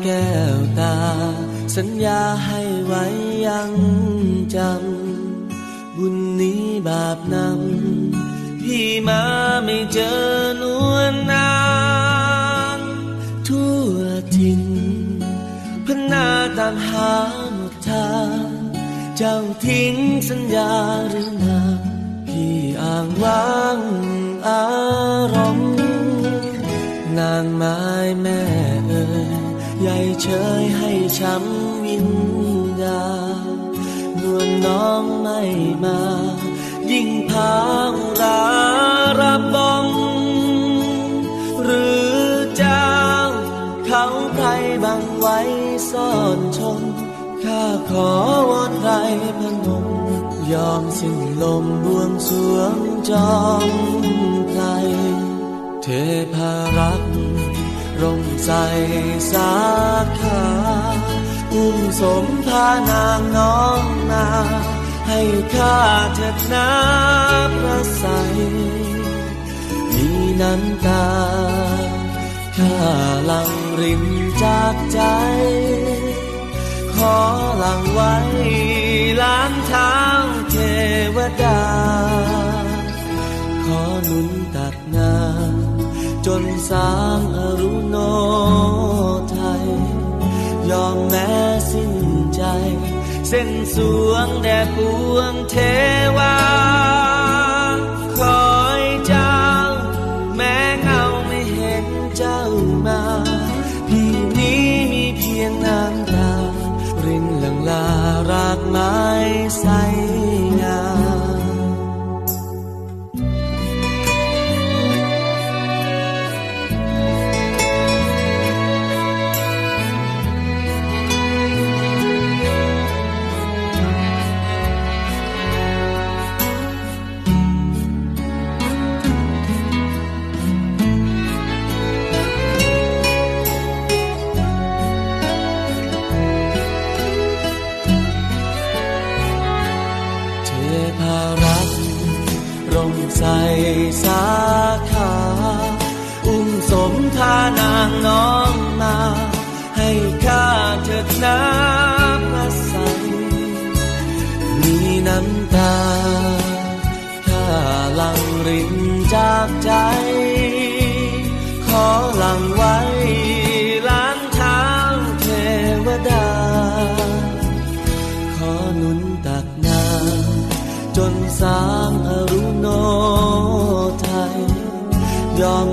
แก้วตาสัญญาให้ไว้ยังจำบุญนี้บาปนำพี่มาไม่เจอนวลนางทั่วถิ่นพนาตามหาหมดทางเจ้าทิ้งสัญญาหรือนาพี่อ้างว้างอารมณ์นางไม้แม่เอ่ยใหญ่เฉยให้ช้ำวิญญาณนวลน้องไม่มายิ่งพาอุราระบมหรือเจ้าเขาใครบังไว้ซ่อนชมข้าขอวอนใครพนมยอมสิ้นลมบวงสรวงจอมไทยเทพารักษ์ร่มใสสาขาอุ้มสมพานางน้องนาให้ข้าเถิดน้ำพระใสมีน้ำตาข้าหลั่งรินจากใจขอหลั่งไว้ล้างเท้าเทวดาขอหนุนตักน้ำจนสางอรุโนไทยยอมแม้สิ้นใจเส้นสวงแด่ปวงเทวาคอยเจ้าแม้เงาไม่เห็นเจ้ามาพี่นี้มีเพียงน้ำตารินหลั่งลารากไม้ใสงามใส่สาขาอุ้มสมทานางน้องมาให้ข้าเถิดน้ำพระใสมีน้ำตาข้าหลั่งรินจากใจขอหลั่งไว้ล้างเท้าเทวดาขอหนุนตักน้ำจนสางอรุโนไทยยอม